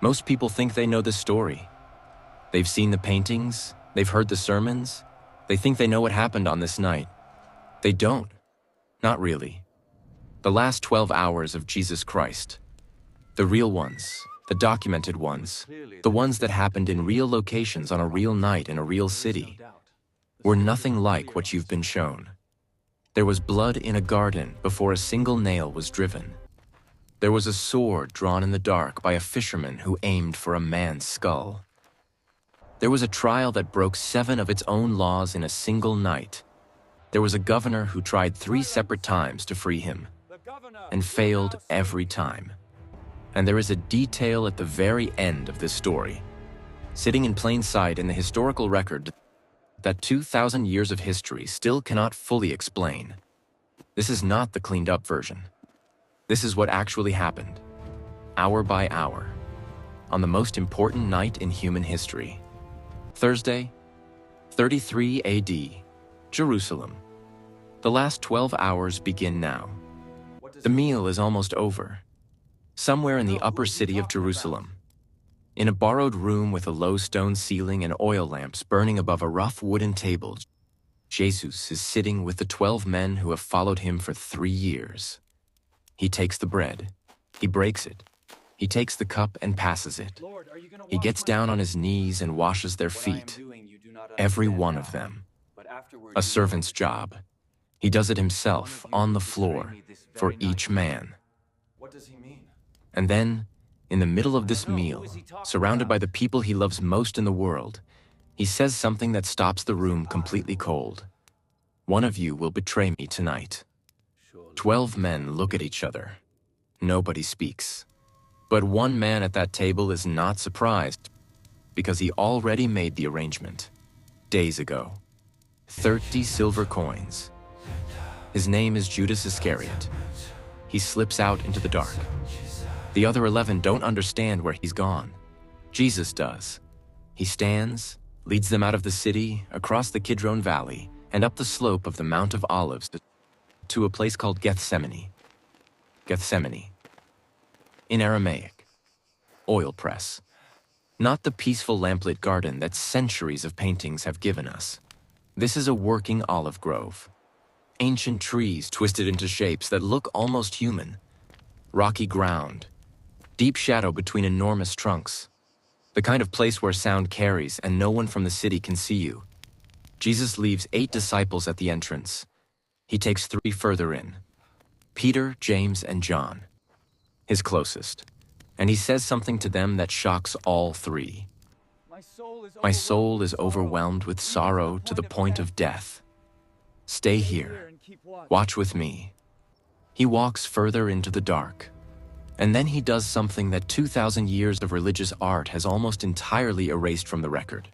Most people think they know the story. They've seen the paintings, they've heard the sermons, they think they know what happened on this night. They don't. Not really. The last 12 hours of Jesus Christ. The real ones, the documented ones, the ones that happened in real locations on a real night in a real city, were nothing like what you've been shown. There was blood in a garden before a single nail was driven. There was a sword drawn in the dark by a fisherman who aimed for a man's skull. There was a trial that broke 7 of its own laws in a single night. There was a governor who tried 3 separate times to free him, and failed every time. And there is a detail at the very end of this story, sitting in plain sight in the historical record that 2,000 years of history still cannot fully explain. This is not the cleaned-up version. This is what actually happened, hour by hour, on the most important night in human history. Thursday, 33 AD, Jerusalem. The last 12 hours begin now. The meal is almost over. Somewhere in the upper city of Jerusalem, in a borrowed room with a low stone ceiling and oil lamps burning above a rough wooden table, Jesus is sitting with the 12 men who have followed him for 3 years. He takes the bread, he breaks it, he takes the cup and passes it. He gets down on his knees and washes their feet, every one of them. A servant's job. He does it himself, on the floor, for each man. And then, in the middle of this meal, surrounded by the people he loves most in the world, he says something that stops the room completely cold. One of you will betray me tonight. 12 men look at each other. Nobody speaks. But one man at that table is not surprised, because he already made the arrangement, days ago. 30 silver coins. His name is Judas Iscariot. He slips out into the dark. The other 11 don't understand where he's gone. Jesus does. He stands, leads them out of the city, across the Kidron Valley, and up the slope of the Mount of Olives to a place called Gethsemane. Gethsemane. In Aramaic, oil press. Not the peaceful lamplit garden that centuries of paintings have given us. This is a working olive grove. Ancient trees twisted into shapes that look almost human. Rocky ground. Deep shadow between enormous trunks. The kind of place where sound carries and no one from the city can see you. Jesus leaves 8 disciples at the entrance. He takes 3 further in. Peter, James, and John. His closest. And he says something to them that shocks all 3. My soul is overwhelmed with sorrow to the point of death. Stay here. Watch with me. He walks further into the dark. And then he does something that 2,000 years of religious art has almost entirely erased from the record.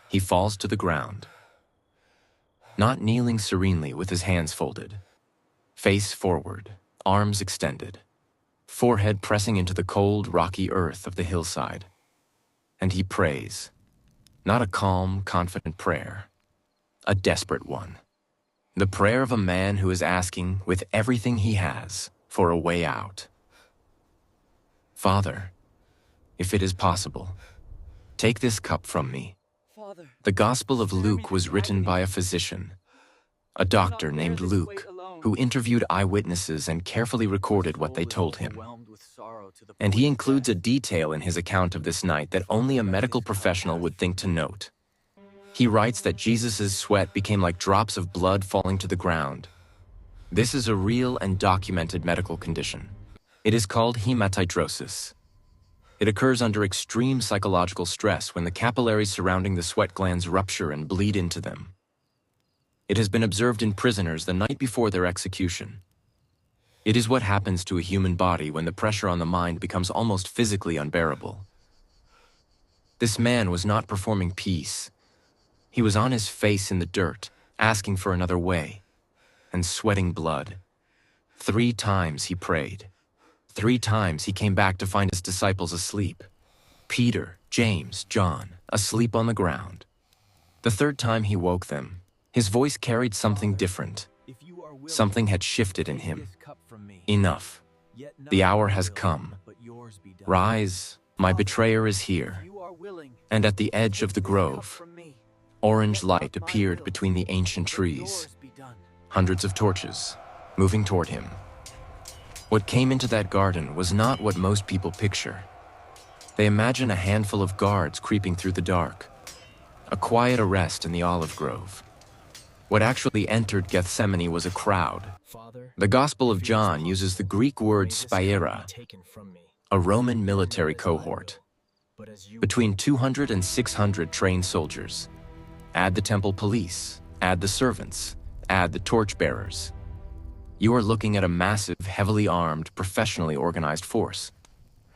He falls to the ground. Not kneeling serenely with his hands folded. Face forward, arms extended. Forehead pressing into the cold, rocky earth of the hillside. And he prays. Not a calm, confident prayer. A desperate one. The prayer of a man who is asking, with everything he has, for a way out. Father, if it is possible, take this cup from me. The Gospel of Luke was written by a physician, a doctor named Luke, who interviewed eyewitnesses and carefully recorded what they told him. And he includes a detail in his account of this night that only a medical professional would think to note. He writes that Jesus' sweat became like drops of blood falling to the ground. This is a real and documented medical condition. It is called hematidrosis. It occurs under extreme psychological stress when the capillaries surrounding the sweat glands rupture and bleed into them. It has been observed in prisoners the night before their execution. It is what happens to a human body when the pressure on the mind becomes almost physically unbearable. This man was not performing peace. He was on his face in the dirt, asking for another way, and sweating blood. 3 times he prayed. 3 times he came back to find his disciples asleep. Peter, James, John, asleep on the ground. The 3rd time he woke them, his voice carried something different. Something had shifted in him. Enough. The hour has come. Rise, My betrayer is here. And at the edge of the grove, orange light appeared between the ancient trees. Hundreds of torches, moving toward him. What came into that garden was not what most people picture. They imagine a handful of guards creeping through the dark, a quiet arrest in the olive grove. What actually entered Gethsemane was a crowd. The Gospel of John uses the Greek word spiera, a Roman military cohort. Between 200 and 600 trained soldiers. Add the temple police, add the servants, add the torchbearers. You are looking at a massive, heavily armed, professionally organized force,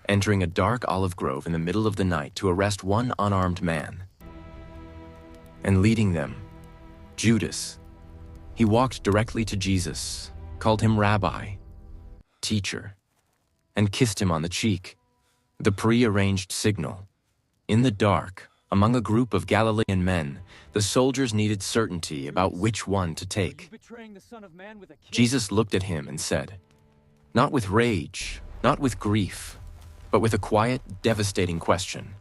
entering a dark olive grove in the middle of the night to arrest one unarmed man. And leading them, Judas. He walked directly to Jesus, called him Rabbi, teacher, and kissed him on the cheek, the pre-arranged signal. In the dark, among a group of Galilean men, the soldiers needed certainty about which one to take. Jesus looked at him and said, not with rage, not with grief, but with a quiet, devastating question.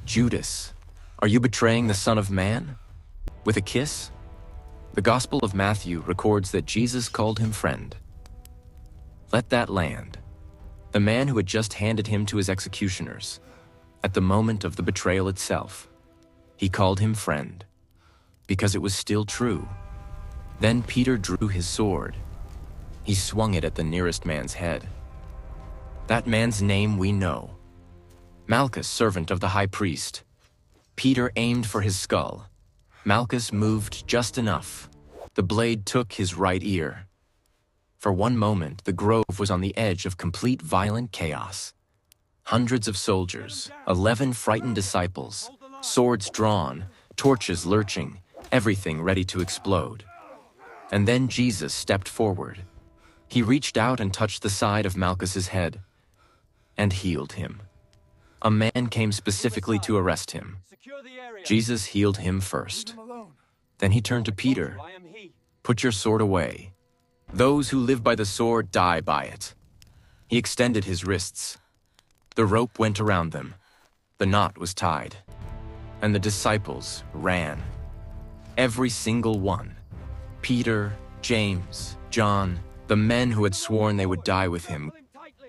Judas, are you betraying the Son of Man? With a kiss? The Gospel of Matthew records that Jesus called him friend. Let that land. The man who had just handed him to his executioners, at the moment of the betrayal itself, he called him friend, because it was still true. Then Peter drew his sword. He swung it at the nearest man's head. That man's name we know. Malchus, servant of the high priest. Peter aimed for his skull. Malchus moved just enough. The blade took his right ear. For one moment, the grove was on the edge of complete violent chaos. Hundreds of soldiers, 11 frightened disciples, swords drawn, torches lurching, everything ready to explode. And then Jesus stepped forward. He reached out and touched the side of Malchus's head and healed him. A man came specifically to arrest him. Jesus healed him first. Then he turned to Peter. Put your sword away. Those who live by the sword die by it. He extended his wrists. The rope went around them. The knot was tied. And the disciples ran. Every single one. Peter, James, John, the men who had sworn they would die with him,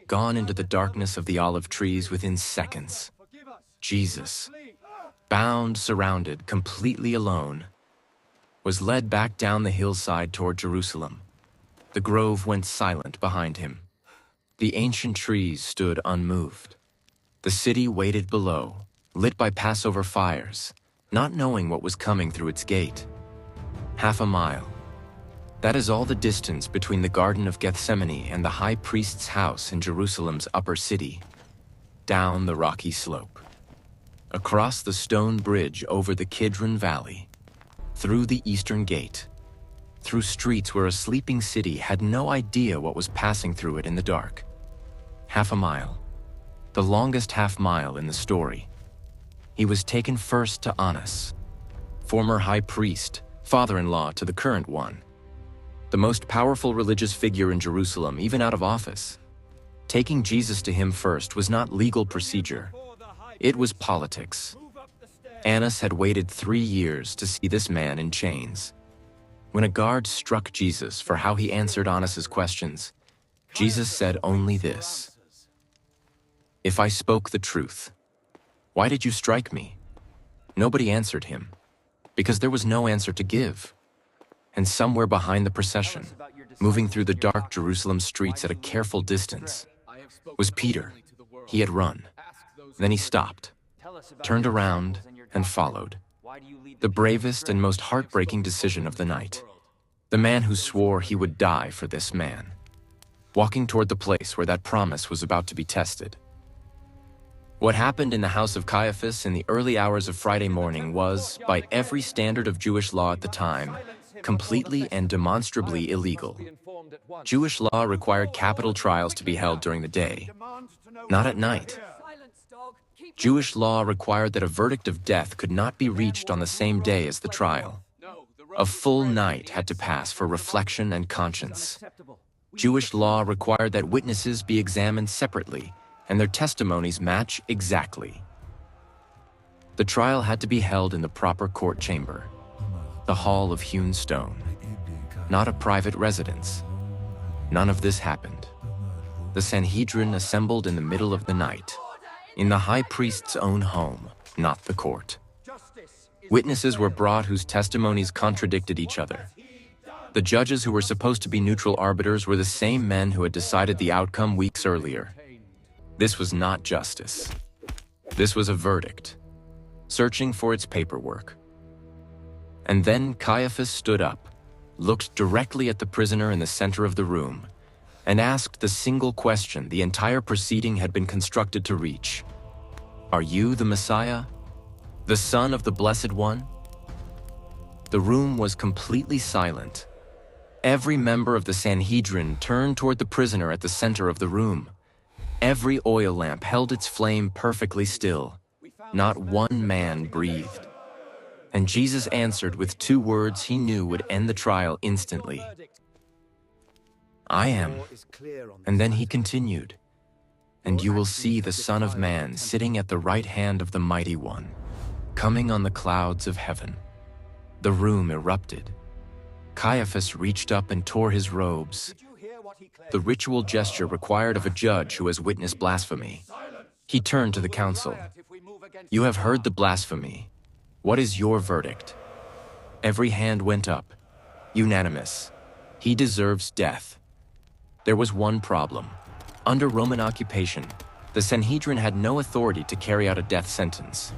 gone into the darkness of the olive trees within seconds. Jesus, bound, surrounded, completely alone, was led back down the hillside toward Jerusalem. The grove went silent behind him. The ancient trees stood unmoved. The city waited below, lit by Passover fires, not knowing what was coming through its gate. Half a mile. That is all the distance between the Garden of Gethsemane and the high priest's house in Jerusalem's upper city. Down the rocky slope. Across the stone bridge over the Kidron Valley. Through the eastern gate. Through streets where a sleeping city had no idea what was passing through it in the dark. Half a mile. The longest half mile in the story. He was taken first to Annas, former high priest, father-in-law to the current one. The most powerful religious figure in Jerusalem, even out of office. Taking Jesus to him first was not legal procedure. It was politics. Annas had waited 3 years to see this man in chains. When a guard struck Jesus for how he answered Annas's questions, Jesus said only this: "If I spoke the truth, why did you strike me?" Nobody answered him, because there was no answer to give. And somewhere behind the procession, moving through the dark Jerusalem streets at a careful distance, was Peter. He had run. Then he stopped, turned around, and followed. The bravest and most heartbreaking decision of the night. The man who swore he would die for this man. Walking toward the place where that promise was about to be tested. What happened in the house of Caiaphas in the early hours of Friday morning was, by every standard of Jewish law at the time, completely and demonstrably illegal. Jewish law required capital trials to be held during the day, not at night. Jewish law required that a verdict of death could not be reached on the same day as the trial. A full night had to pass for reflection and conscience. Jewish law required that witnesses be examined separately and their testimonies match exactly. The trial had to be held in the proper court chamber, the Hall of Hewn Stone, not a private residence. None of this happened. The Sanhedrin assembled in the middle of the night, in the high priest's own home, not the court. Witnesses were brought whose testimonies contradicted each other. The judges who were supposed to be neutral arbiters were the same men who had decided the outcome weeks earlier. This was not justice. This was a verdict, searching for its paperwork. And then Caiaphas stood up, looked directly at the prisoner in the center of the room, and asked the single question the entire proceeding had been constructed to reach. Are you the Messiah, the Son of the Blessed One? The room was completely silent. Every member of the Sanhedrin turned toward the prisoner at the center of the room. Every oil lamp held its flame perfectly still. Not one man breathed. And Jesus answered with 2 words he knew would end the trial instantly. I am. And then he continued, and you will see the Son of Man sitting at the right hand of the Mighty One, coming on the clouds of heaven. The room erupted. Caiaphas reached up and tore his robes. The ritual gesture required of a judge who has witnessed blasphemy. He turned to the council. You have heard the blasphemy. What is your verdict? Every hand went up. Unanimous. He deserves death. There was one problem. Under Roman occupation, the Sanhedrin had no authority to carry out a death sentence.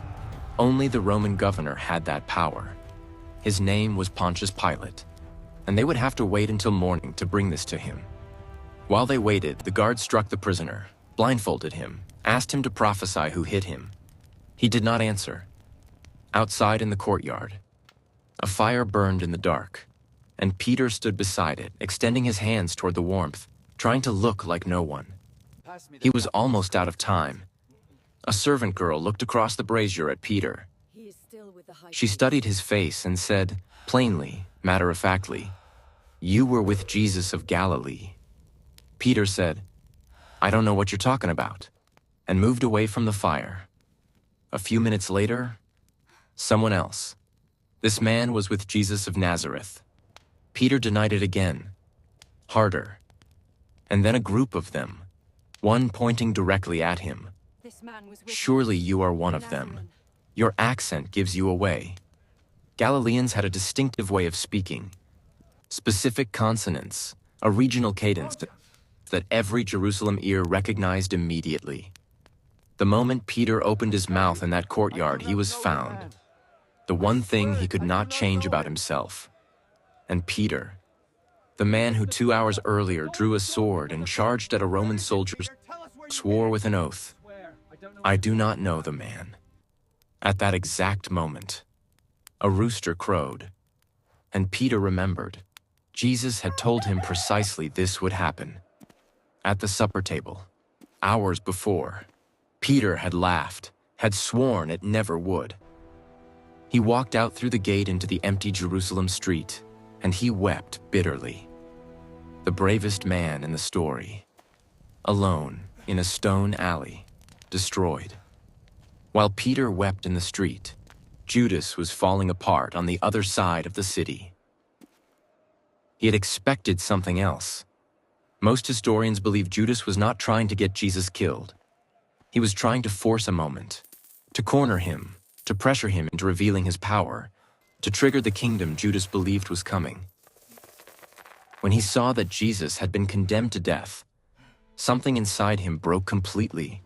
Only the Roman governor had that power. His name was Pontius Pilate, and they would have to wait until morning to bring this to him. While they waited, the guards struck the prisoner, blindfolded him, asked him to prophesy who hit him. He did not answer. Outside in the courtyard, a fire burned in the dark, and Peter stood beside it, extending his hands toward the warmth, trying to look like no one. He was almost out of time. A servant girl looked across the brazier at Peter. She studied his face and said, plainly, matter-of-factly, "You were with Jesus of Galilee." Peter said, "I don't know what you're talking about," and moved away from the fire. A few minutes later, someone else. This man was with Jesus of Nazareth. Peter denied it again, harder. And then a group of them, one pointing directly at him. "Surely you are one of them. Your accent gives you away." Galileans had a distinctive way of speaking, specific consonants, a regional cadence that every Jerusalem ear recognized immediately. The moment Peter opened his mouth in that courtyard, he was found. The one thing he could not change about himself. And Peter, the man who 2 hours earlier drew a sword and charged at a Roman soldier, swore with an oath, "I do not know the man." At that exact moment, a rooster crowed, and Peter remembered. Jesus had told him precisely this would happen. At the supper table, hours before, Peter had laughed, had sworn it never would. He walked out through the gate into the empty Jerusalem street, and he wept bitterly. The bravest man in the story, alone in a stone alley, destroyed. While Peter wept in the street, Judas was falling apart on the other side of the city. He had expected something else. Most historians believe Judas was not trying to get Jesus killed. He was trying to force a moment, to corner him, to pressure him into revealing his power, to trigger the kingdom Judas believed was coming. When he saw that Jesus had been condemned to death, something inside him broke completely.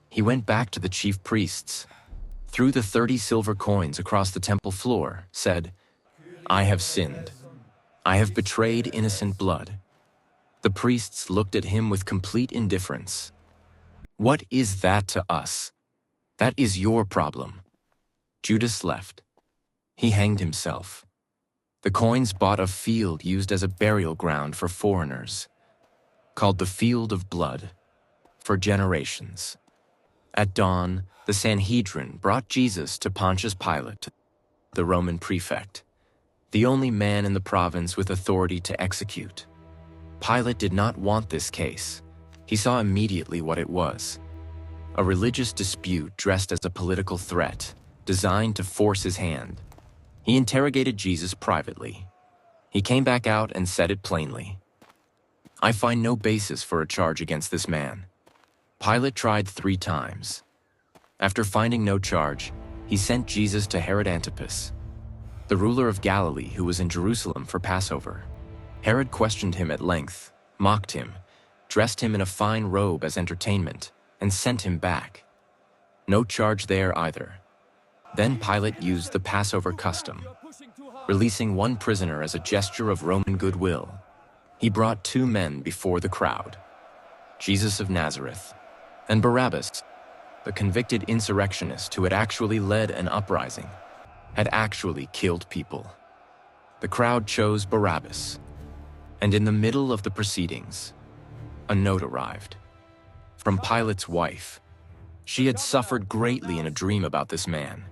He went back to the chief priests, threw the 30 silver coins across the temple floor, said, "I have sinned. I have betrayed innocent blood." The priests looked at him with complete indifference. "What is that to us? That is your problem." Judas left. He hanged himself. The coins bought a field used as a burial ground for foreigners, called the Field of Blood, for generations. At dawn, the Sanhedrin brought Jesus to Pontius Pilate, the Roman prefect, the only man in the province with authority to execute. Pilate did not want this case. He saw immediately what it was. a religious dispute dressed as a political threat, designed to force his hand. He interrogated Jesus privately. He came back out and said it plainly. "I find no basis for a charge against this man." Pilate tried 3 times. After finding no charge, he sent Jesus to Herod Antipas, the ruler of Galilee who was in Jerusalem for Passover. Herod questioned him at length, mocked him, dressed him in a fine robe as entertainment, and sent him back. No charge there either. Then Pilate used the Passover custom, releasing one prisoner as a gesture of Roman goodwill. He brought 2 men before the crowd, Jesus of Nazareth and Barabbas, the convicted insurrectionist who had actually led an uprising, had actually killed people. The crowd chose Barabbas, and in the middle of the proceedings, a note arrived from Pilate's wife. She had suffered greatly in a dream about this man.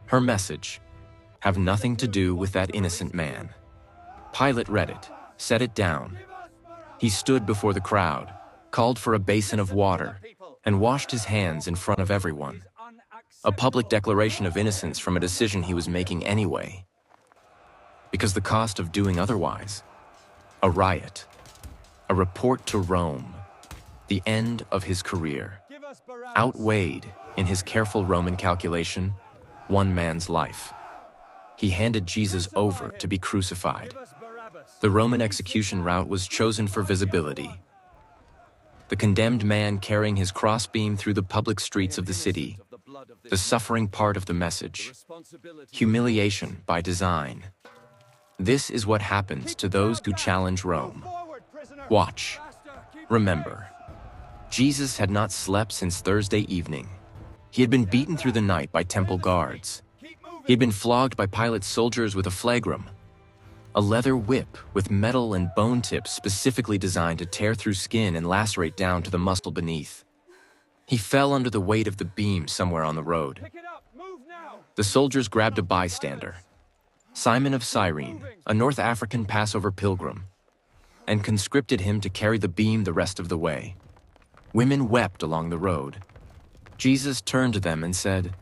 Her message: have nothing to do with that innocent man. Pilate read it, set it down. He stood before the crowd, called for a basin of water, and washed his hands in front of everyone. A public declaration of innocence from a decision he was making anyway. Because the cost of doing otherwise: a riot, a report to Rome, the end of his career, outweighed, in his careful Roman calculation, 1 man's life. He handed Jesus over to be crucified. The Roman execution route was chosen for visibility. The condemned man carrying his crossbeam through the public streets of the city, the suffering part of the message, humiliation by design. This is what happens to those who challenge Rome. Watch. Remember. Jesus had not slept since Thursday evening. He had been beaten through the night by temple guards. He had been flogged by Pilate's soldiers with a flagrum, a leather whip with metal and bone tips specifically designed to tear through skin and lacerate down to the muscle beneath. He fell under the weight of the beam somewhere on the road. The soldiers grabbed a bystander, Simon of Cyrene, a North African Passover pilgrim, and conscripted him to carry the beam the rest of the way. Women wept along the road. Jesus turned to them and said,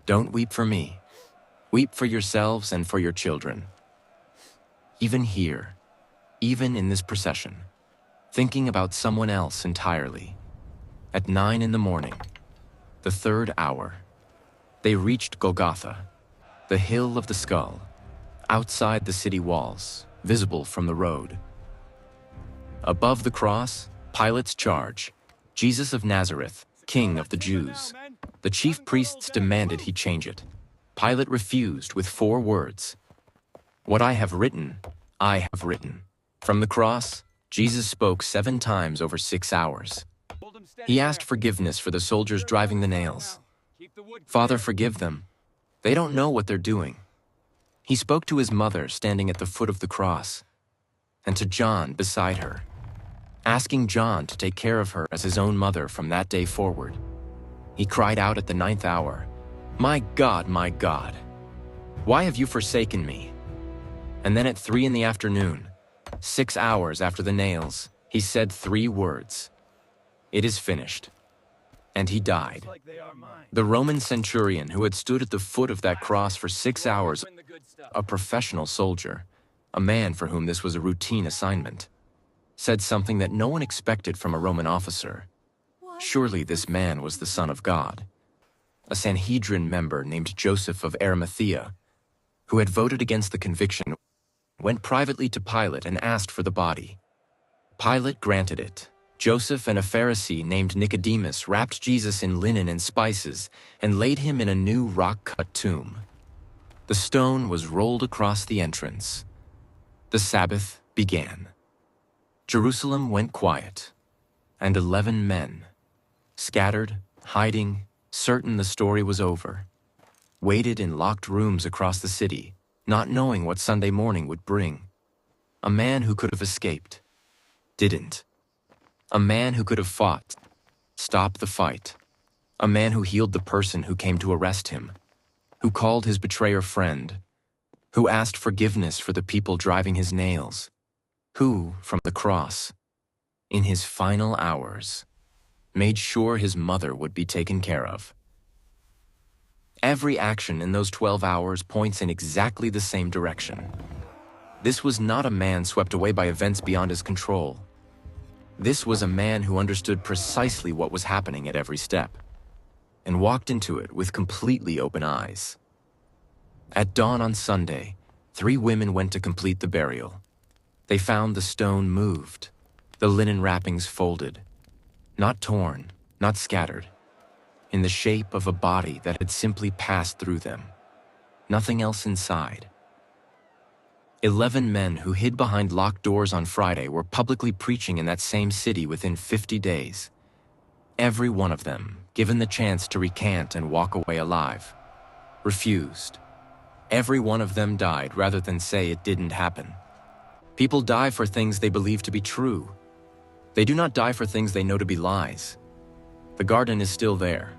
"Don't weep for me. Weep for yourselves and for your children." Even here, even in this procession, thinking about someone else entirely. At 9 in the morning, the 3rd hour, they reached Golgotha, the hill of the skull, outside the city walls, visible from the road. Above the cross, Pilate's charge: Jesus of Nazareth, King of the Jews. The chief priests demanded he change it. Pilate refused with 4 words: "What I have written, I have written." From the cross, Jesus spoke 7 times over 6 hours. He asked forgiveness for the soldiers driving the nails. "Father, forgive them. They don't know what they're doing." He spoke to his mother standing at the foot of the cross, and to John beside her, asking John to take care of her as his own mother from that day forward. He cried out at the 9th hour, my God, why have you forsaken me?" And then at 3 in the afternoon, 6 hours after the nails, he said 3 words: "It is finished." And he died. The Roman centurion who had stood at the foot of that cross for 6 hours, a professional soldier, a man for whom this was a routine assignment, said something that no one expected from a Roman officer. Surely this man was the Son of God. A Sanhedrin member named Joseph of Arimathea, who had voted against the conviction, went privately to Pilate and asked for the body. Pilate granted it. Joseph and a Pharisee named Nicodemus wrapped Jesus in linen and spices and laid him in a new rock-cut tomb. The stone was rolled across the entrance. The Sabbath began. Jerusalem went quiet, and 11 men, scattered, hiding, certain the story was over, waited in locked rooms across the city, not knowing what Sunday morning would bring. A man who could have escaped, didn't. A man who could have fought, stopped the fight. A man who healed the person who came to arrest him, who called his betrayer friend, who asked forgiveness for the people driving his nails, who, from the cross, in his final hours, made sure his mother would be taken care of. Every action in those 12 hours points in exactly the same direction. This was not a man swept away by events beyond his control. This was a man who understood precisely what was happening at every step, and walked into it with completely open eyes. At dawn on Sunday, 3 women went to complete the burial. They found the stone moved, the linen wrappings folded, not torn, not scattered, in the shape of a body that had simply passed through them. Nothing else inside. 11 men who hid behind locked doors on Friday were publicly preaching in that same city within 50 days. Every one of them, given the chance to recant and walk away alive, refused. Every one of them died rather than say it didn't happen. People die for things they believe to be true. They do not die for things they know to be lies. The garden is still there.